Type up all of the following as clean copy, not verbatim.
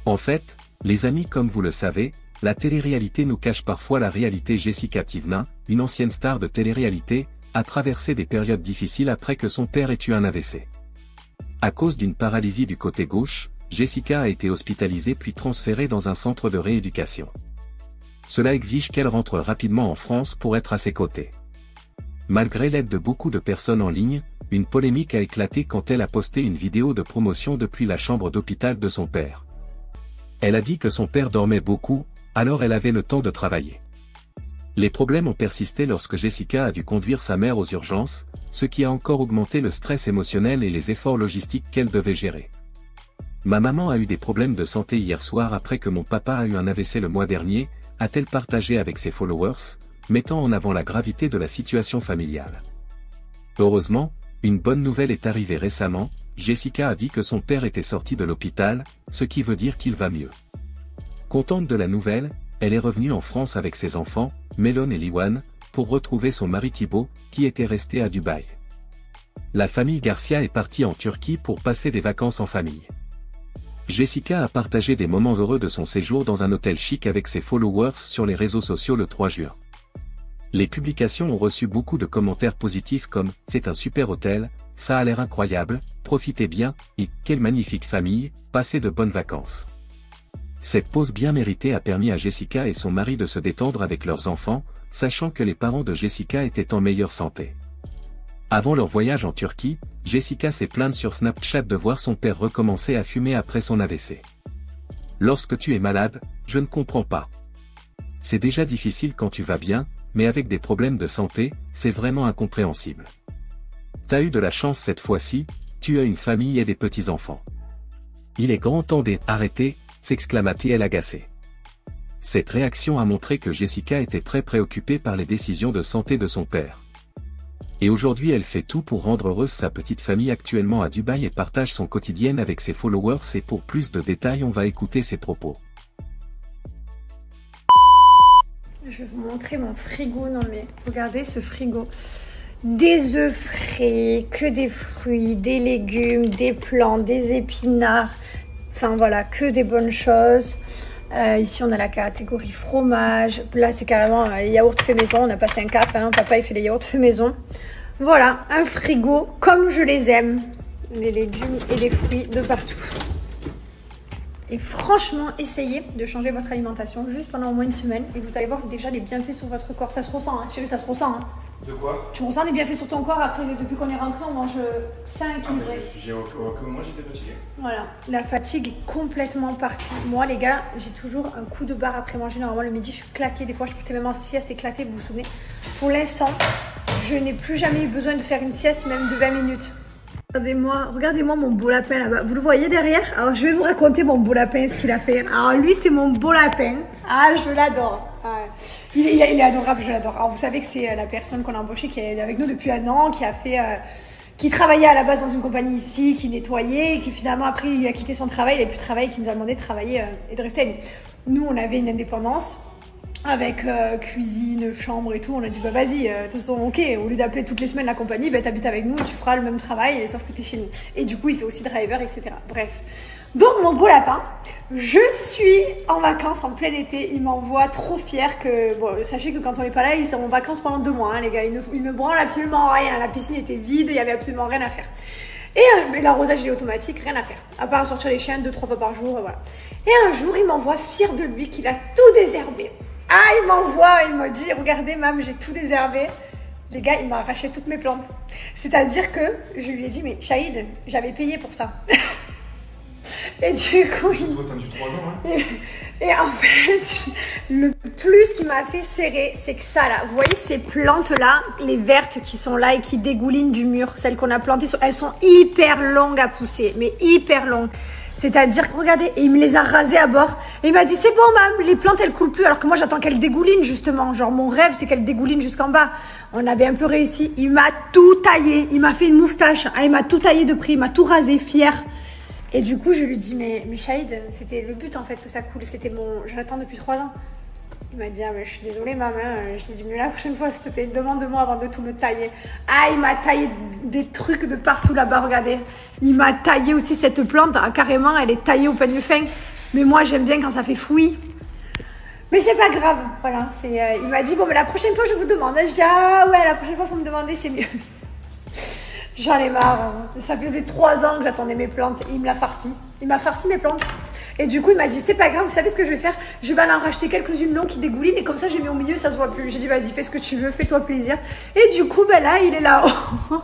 En fait, les amis, comme vous le savez, la télé-réalité nous cache parfois la réalité. Jessica Tivna, une ancienne star de télé-réalité, a traversé des périodes difficiles après que son père ait eu un AVC. À cause d'une paralysie du côté gauche, Jessica a été hospitalisée puis transférée dans un centre de rééducation. Cela exige qu'elle rentre rapidement en France pour être à ses côtés. Malgré l'aide de beaucoup de personnes en ligne, une polémique a éclaté quand elle a posté une vidéo de promotion depuis la chambre d'hôpital de son père. Elle a dit que son père dormait beaucoup, alors elle avait le temps de travailler. Les problèmes ont persisté lorsque Jessica a dû conduire sa mère aux urgences, ce qui a encore augmenté le stress émotionnel et les efforts logistiques qu'elle devait gérer. Ma maman a eu des problèmes de santé hier soir après que mon papa a eu un AVC le mois dernier, a-t-elle partagé avec ses followers, mettant en avant la gravité de la situation familiale. Heureusement, une bonne nouvelle est arrivée récemment, Jessica a dit que son père était sorti de l'hôpital, ce qui veut dire qu'il va mieux. Contente de la nouvelle, elle est revenue en France avec ses enfants, Melon et Liwan, pour retrouver son mari Thibaut, qui était resté à Dubaï. La famille Garcia est partie en Turquie pour passer des vacances en famille. Jessica a partagé des moments heureux de son séjour dans un hôtel chic avec ses followers sur les réseaux sociaux le 3 juin. Les publications ont reçu beaucoup de commentaires positifs comme « C'est un super hôtel, ça a l'air incroyable, profitez bien, et quelle magnifique famille, passez de bonnes vacances ». Cette pause bien méritée a permis à Jessica et son mari de se détendre avec leurs enfants, sachant que les parents de Jessica étaient en meilleure santé. Avant leur voyage en Turquie, Jessica s'est plainte sur Snapchat de voir son père recommencer à fumer après son AVC. Lorsque tu es malade, je ne comprends pas. C'est déjà difficile quand tu vas bien, mais avec des problèmes de santé, c'est vraiment incompréhensible. T'as eu de la chance cette fois-ci, tu as une famille et des petits-enfants. Il est grand temps d'arrêter, s'exclama-t-elle agacée. Cette réaction a montré que Jessica était très préoccupée par les décisions de santé de son père. Et aujourd'hui elle fait tout pour rendre heureuse sa petite famille actuellement à Dubaï et partage son quotidien avec ses followers et pour plus de détails on va écouter ses propos. Je vais vous montrer mon frigo, non mais regardez ce frigo. Des œufs frais, que des fruits, des légumes, des plantes, des épinards. Enfin voilà, que des bonnes choses. Ici on a la catégorie fromage. Là c'est carrément yaourt fait maison. On a passé un cap, hein. Papa il fait les yaourts fait maison. Voilà, un frigo comme je les aime. Les légumes et les fruits de partout. Et franchement, essayez de changer votre alimentation juste pendant au moins une semaine. Et vous allez voir déjà les bienfaits sur votre corps. Ça se ressent, hein. Chérie, ça se ressent. Hein. De quoi? Tu ressens les bienfaits sur ton corps après, depuis qu'on est rentré, on mange sain, équilibré. Comme moi, j'étais fatiguée. Voilà, la fatigue est complètement partie. Moi, les gars, j'ai toujours un coup de barre après manger. Normalement, le midi, je suis claquée. Des fois, je partais même en sieste éclatée, vous vous souvenez. Pour l'instant, je n'ai plus jamais eu besoin de faire une sieste, même de 20 minutes. Regardez-moi mon beau lapin là-bas. Vous le voyez derrière? Alors, je vais vous raconter mon beau lapin, ce qu'il a fait. Alors, lui, c'est mon beau lapin. Ah, je l'adore. Ah, il est adorable, je l'adore. Alors, vous savez que c'est la personne qu'on a embauchée qui est avec nous depuis un an, qui travaillait à la base dans une compagnie ici, qui nettoyait, et qui finalement, après, il a quitté son travail, il n'a plus de travail, qui nous a demandé de travailler et de rester avec nous. Nous, on avait une indépendance. Avec cuisine, chambre et tout, on a dit bah vas-y, de toute façon ok, au lieu d'appeler toutes les semaines la compagnie, bah t'habites avec nous et tu feras le même travail, sauf que t'es chez nous. Et du coup il fait aussi driver, etc. Bref. Donc mon beau lapin, je suis en vacances en plein été, il m'envoie trop fier que, bon sachez que quand on n'est pas là, ils sont en vacances pendant 2 mois, hein, les gars, il ne branle absolument rien, la piscine était vide, il n'y avait absolument rien à faire. Et l'arrosage il est automatique, rien à faire, à part sortir les chiens 2-3 fois par jour, voilà. Et un jour il m'envoie fier de lui qu'il a tout désherbé. Ah, il me dit, regardez, mam, j'ai tout désherbé. Les gars, il m'a arraché toutes mes plantes. C'est-à-dire que je lui ai dit, mais Shahid, j'avais payé pour ça. Et du coup, et en fait, le plus qui m'a fait serrer, c'est que ça là, vous voyez ces plantes-là, les vertes qui sont là et qui dégoulinent du mur, celles qu'on a plantées, elles sont hyper longues à pousser, mais hyper longues. C'est-à-dire que, regardez, et il me les a rasées à bord. Et il m'a dit, c'est bon, mam, les plantes, elles coulent plus. Alors que moi, j'attends qu'elles dégoulinent, justement. Genre, mon rêve, c'est qu'elles dégoulinent jusqu'en bas. On avait un peu réussi. Il m'a tout taillé. Il m'a fait une moustache. Ah, il m'a tout taillé de près. Il m'a tout rasé, fier. Et du coup, je lui dis, mais Shahid, c'était le but, en fait, que ça coule. C'était j'attends depuis 3 ans. Il m'a dit, ah, mais je suis désolée, maman. Je lui ai dit, mais la prochaine fois, s'il te plaît, demande-moi avant de tout me tailler. Ah, il m'a taillé des trucs de partout là-bas, regardez. Il m'a taillé aussi cette plante, ah, carrément, elle est taillée au peigne fin. Mais moi, j'aime bien quand ça fait fouillis. Mais c'est pas grave, voilà. Il m'a dit, bon, mais la prochaine fois, je vous demande. Je dis, ah ouais, la prochaine fois, faut me demander, c'est mieux. J'en ai marre. Hein. Ça faisait 3 ans que j'attendais mes plantes. Il me l'a farci. Il m'a farci mes plantes. Et du coup, il m'a dit, c'est pas grave, vous savez ce que je vais faire? Je vais aller en racheter quelques-unes longues qui dégoulinent et comme ça, j'ai mis au milieu, ça se voit plus. J'ai dit, vas-y, fais ce que tu veux, fais-toi plaisir. Et du coup, ben là, il est là-haut.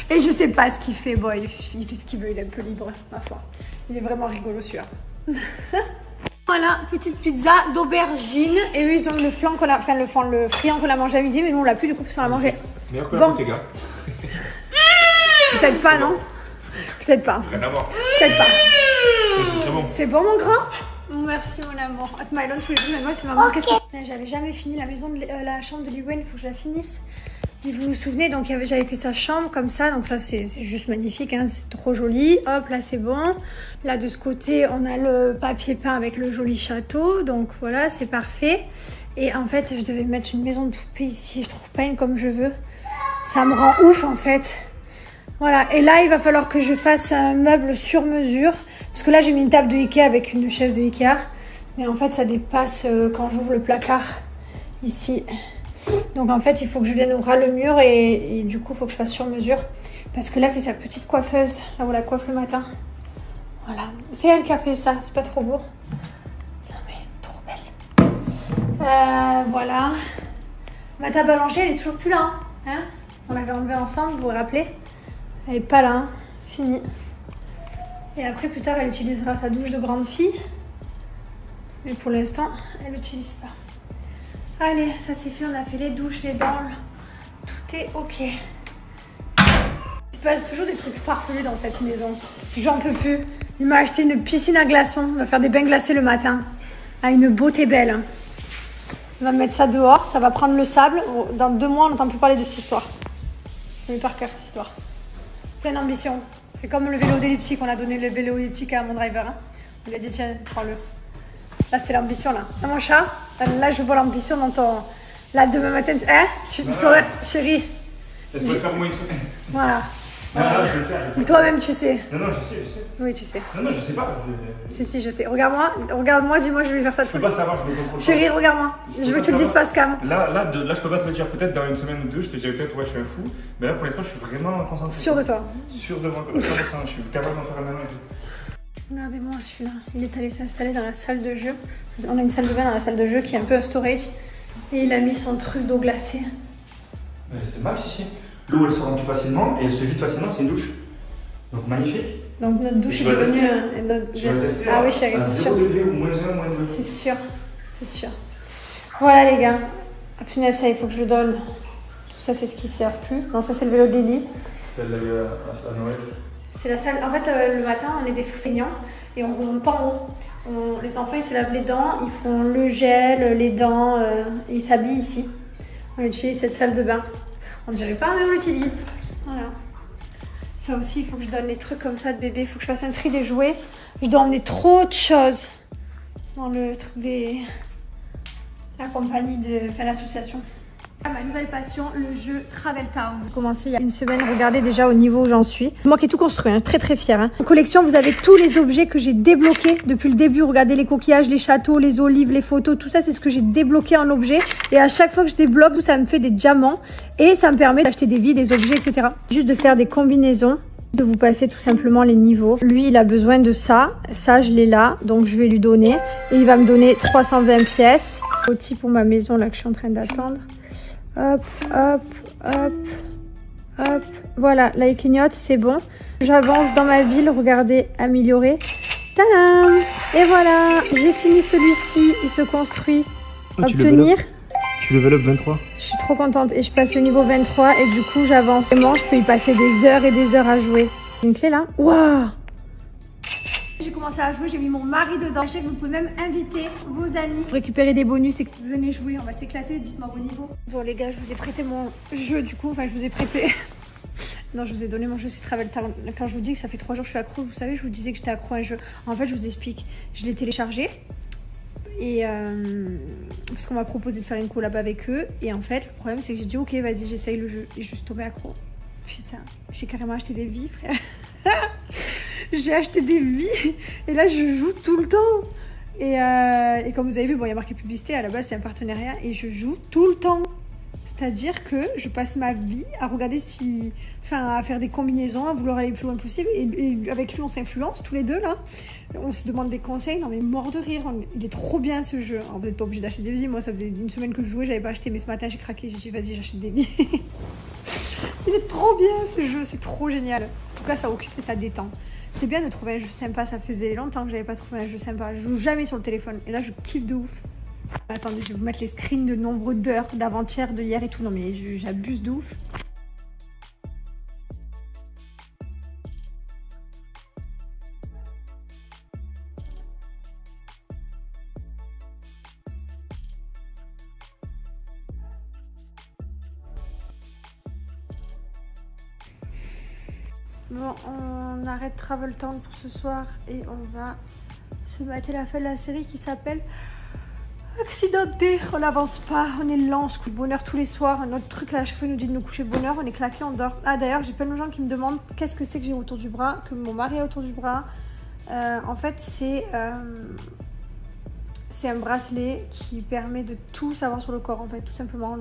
Et je sais pas ce qu'il fait. Bon, il fait ce qu'il veut, il est un peu libre, ma foi. Il est vraiment rigolo, celui-là. Voilà, petite pizza d'aubergine. Et eux, ils ont le flan qu'on a, enfin le friand qu'on a mangé à midi, mais nous, on l'a plus, du coup, parce qu'on l'a mangé. Meilleur que la bon. les gars. Peut-être pas, non? Peut-être pas. Rien à voir. Peut-être pas. C'est très bon. C'est bon, mon grand? Merci, mon amour. At my lunch, tous les jours, maman, il fait maman, qu'est-ce que c'est? J'avais jamais fini la maison, la chambre de Liwen, il faut que je la finisse. Et vous vous souvenez, donc j'avais fait sa chambre comme ça, donc ça c'est juste magnifique, hein, c'est trop joli. Hop, là c'est bon. Là de ce côté, on a le papier peint avec le joli château, donc voilà, c'est parfait. Et en fait, je devais mettre une maison de poupée ici, je trouve pas une comme je veux. Ça me rend ouf en fait. Voilà, et là il va falloir que je fasse un meuble sur mesure, parce que là j'ai mis une table de Ikea avec une chaise de Ikea, mais en fait ça dépasse quand j'ouvre le placard ici. Donc en fait il faut que je vienne ouvrir le mur et du coup il faut que je fasse sur mesure, parce que là c'est sa petite coiffeuse, là où la coiffe le matin. Voilà, c'est elle qui a fait ça, c'est pas trop beau? Non mais trop belle. Voilà, ma table à manger elle est toujours plus là, hein, on l'avait enlevée ensemble, vous vous rappelez? Elle est pas là, hein. Fini. Et après, plus tard, elle utilisera sa douche de grande fille. Mais pour l'instant, elle l'utilise pas. Allez, ça c'est fait, on a fait les douches, les dents. Tout est ok. Il se passe toujours des trucs farfelus dans cette maison. J'en peux plus. Il m'a acheté une piscine à glaçons. On va faire des bains glacés le matin. À une beauté belle. On va mettre ça dehors, ça va prendre le sable. Dans 2 mois, on n'entend plus parler de cette histoire. J'ai eu par cœur cette histoire. Pleine d'ambition. C'est comme le vélo d'elliptique. On a donné le vélo elliptique à mon driver. Hein. On lui a dit, tiens, prends-le. Là, c'est l'ambition, là. Ah, mon chat, là, je vois l'ambition dans ton... Là, demain matin, toi, chérie. Laisse-moi le faire au moins une semaine. Voilà. Non, je vais le faire. Ou toi-même, tu sais. Non, je sais. Oui, tu sais. Non, je sais pas. Si, je sais. Regarde-moi, dis-moi, je vais faire ça. Je peux pas savoir, je me contrôle pas. Chérie, regarde-moi. Je veux que tu le dises face cam. Là, je peux pas te le dire. Peut-être dans une semaine ou 2, je te dirai peut-être, ouais, je suis un fou. Mais là, pour l'instant, je suis vraiment concentré. Sûr de toi. Sûr de moi. 100%. Je suis capable d'en faire un maintenant et tout. Regardez-moi celui-là. Il est allé s'installer dans la salle de jeu. On a une salle de bain dans la salle de jeu qui est un peu un storage. Et il a mis son truc d'eau glacée. C'est max ici. L'eau, elle se remplit facilement et elle se vide facilement. C'est une douche. Donc magnifique. Donc notre douche est devenue... Ah oui, chérie, c'est sûr. 0 degré ou moins 1, moins 2. C'est sûr, c'est sûr. Voilà les gars. Ah punaise, ça il faut que je le donne. Tout ça c'est ce qui ne sert plus. Non, ça c'est le vélo de Lily. Celle à Noël. C'est la salle. En fait, le matin, on est des feignants et on monte pas en haut. Les enfants ils se lavent les dents, ils font le gel, les dents, et ils s'habillent ici. On utilise cette salle de bain. On ne dirait pas, mais on l'utilise. Voilà. Ça aussi, il faut que je donne les trucs comme ça de bébé. Il faut que je fasse un tri des jouets. Je dois emmener trop de choses dans le truc des... la compagnie enfin l'association. Ma nouvelle passion, le jeu Travel Town. J'ai commencé il y a une semaine, regardez déjà au niveau où j'en suis. Moi qui ai tout construit, hein, très très fière. Hein. En collection, vous avez tous les objets que j'ai débloqués depuis le début. Regardez les coquillages, les châteaux, les olives, les photos, tout ça c'est ce que j'ai débloqué en objet. Et à chaque fois que je débloque, ça me fait des diamants et ça me permet d'acheter des vies, des objets, etc. Juste de faire des combinaisons, de vous passer tout simplement les niveaux. Lui, il a besoin de ça. Ça, je l'ai là, donc je vais lui donner. Et il va me donner 320 pièces. Outil pour ma maison là que je suis en train d'attendre. Hop, hop, hop, hop. Voilà, là il clignote, c'est bon. J'avance dans ma ville, regardez, améliorer. Tadam! Et voilà, j'ai fini celui-ci, il se construit. Obtenir. Tu level up 23. Je suis trop contente et je passe le niveau 23 et du coup j'avance. Vraiment, je peux y passer des heures et des heures à jouer. Une clé là. Waouh! J'ai commencé à jouer, j'ai mis mon mari dedans. Je sais que vous pouvez même inviter vos amis, récupérer des bonus et que vous venez jouer, on va s'éclater, dites-moi vos niveaux. Bon les gars, je vous ai prêté mon jeu du coup, enfin je vous ai prêté... Non, je vous ai donné mon jeu, c'est Travel Town. Quand je vous dis que ça fait 3 jours que je suis accro, vous savez, je vous disais que j'étais accro à un jeu. En fait, je vous explique, je l'ai téléchargé et parce qu'on m'a proposé de faire une collab avec eux. Et en fait, le problème c'est que j'ai dit ok, vas-y, j'essaye le jeu et je suis tombée accro. Putain, j'ai carrément acheté des vies, frère. J'ai acheté des vies et là je joue tout le temps. Et comme vous avez vu, bon, il y a marqué publicité, à la base c'est un partenariat et je joue tout le temps. C'est-à-dire que je passe ma vie à regarder à faire des combinaisons, à vouloir aller le plus loin possible. Et avec lui, on s'influence tous les deux là. On se demande des conseils, non mais mort de rire. Il est trop bien ce jeu. Alors, vous n'êtes pas obligé d'acheter des vies. Moi, ça faisait une semaine que je jouais, j'avais pas acheté, mais ce matin j'ai craqué. J'ai dit vas-y, j'achète des vies. Il est trop bien ce jeu, c'est trop génial. En tout cas, ça occupe et ça détend. C'est bien de trouver un jeu sympa. Ça faisait longtemps que j'avais pas trouvé un jeu sympa. Je joue jamais sur le téléphone et là, je kiffe de ouf. Attendez, je vais vous mettre les screens de nombre d'heures d'avant-hier, de hier et tout. Non mais j'abuse de ouf. Bon, on arrête Travel Town pour ce soir et on va se mater la fin de la série qui s'appelle Accidenté. On n'avance pas, on est lent, on se couche bonne heure tous les soirs. Notre truc là, à chaque fois, il nous dit de nous coucher bonne heure, on est claqué, on dort. Ah d'ailleurs, j'ai plein de gens qui me demandent qu'est-ce que c'est que j'ai autour du bras, que mon mari a autour du bras. En fait, c'est un bracelet qui permet de tout savoir sur le corps, en fait, tout simplement.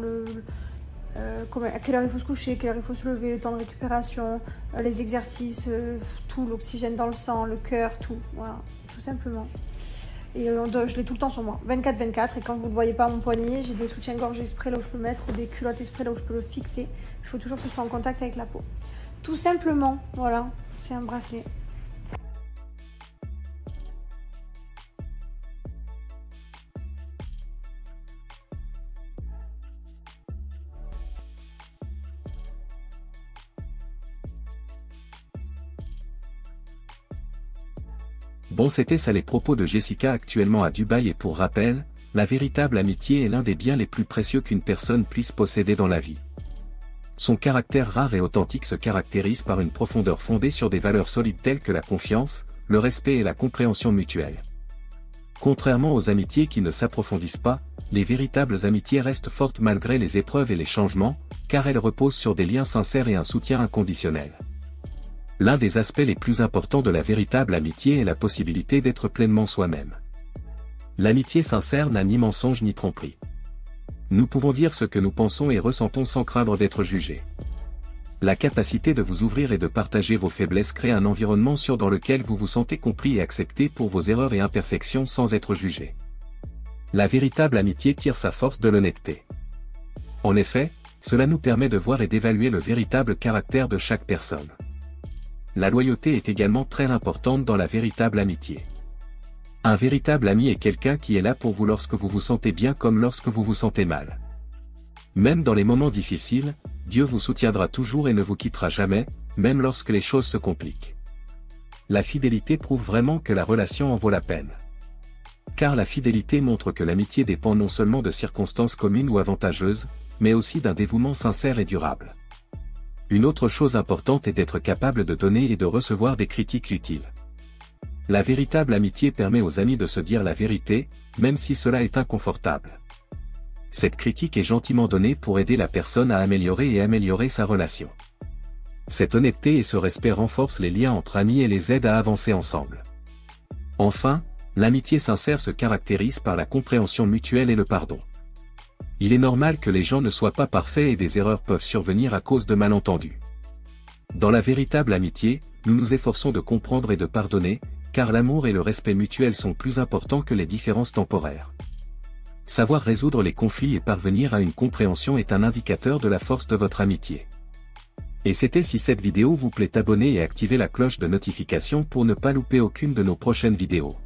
À quelle heure il faut se coucher, à quelle heure il faut se lever, le temps de récupération, les exercices, tout, l'oxygène dans le sang, le cœur, tout, voilà, tout simplement. Et je l'ai tout le temps sur moi, 24/24, et quand vous ne le voyez pas à mon poignet, j'ai des soutiens-gorge exprès là où je peux le mettre, ou des culottes exprès là où je peux le fixer. Il faut toujours que ce soit en contact avec la peau. Tout simplement, voilà, c'est un bracelet. Bon, c'était ça les propos de Jessica actuellement à Dubaï, et pour rappel, la véritable amitié est l'un des biens les plus précieux qu'une personne puisse posséder dans la vie. Son caractère rare et authentique se caractérise par une profondeur fondée sur des valeurs solides telles que la confiance, le respect et la compréhension mutuelle. Contrairement aux amitiés qui ne s'approfondissent pas, les véritables amitiés restent fortes malgré les épreuves et les changements, car elles reposent sur des liens sincères et un soutien inconditionnel. L'un des aspects les plus importants de la véritable amitié est la possibilité d'être pleinement soi-même. L'amitié sincère n'a ni mensonge ni tromperie. Nous pouvons dire ce que nous pensons et ressentons sans craindre d'être jugés. La capacité de vous ouvrir et de partager vos faiblesses crée un environnement sûr dans lequel vous vous sentez compris et accepté pour vos erreurs et imperfections sans être jugé. La véritable amitié tire sa force de l'honnêteté. En effet, cela nous permet de voir et d'évaluer le véritable caractère de chaque personne. La loyauté est également très importante dans la véritable amitié. Un véritable ami est quelqu'un qui est là pour vous lorsque vous vous sentez bien comme lorsque vous vous sentez mal. Même dans les moments difficiles, Dieu vous soutiendra toujours et ne vous quittera jamais, même lorsque les choses se compliquent. La fidélité prouve vraiment que la relation en vaut la peine. Car la fidélité montre que l'amitié dépend non seulement de circonstances communes ou avantageuses, mais aussi d'un dévouement sincère et durable. Une autre chose importante est d'être capable de donner et de recevoir des critiques utiles. La véritable amitié permet aux amis de se dire la vérité, même si cela est inconfortable. Cette critique est gentiment donnée pour aider la personne à améliorer sa relation. Cette honnêteté et ce respect renforcent les liens entre amis et les aident à avancer ensemble. Enfin, l'amitié sincère se caractérise par la compréhension mutuelle et le pardon. Il est normal que les gens ne soient pas parfaits et des erreurs peuvent survenir à cause de malentendus. Dans la véritable amitié, nous nous efforçons de comprendre et de pardonner, car l'amour et le respect mutuel sont plus importants que les différences temporaires. Savoir résoudre les conflits et parvenir à une compréhension est un indicateur de la force de votre amitié. Et c'était si cette vidéo vous plaît, abonnez et activez la cloche de notification pour ne pas louper aucune de nos prochaines vidéos.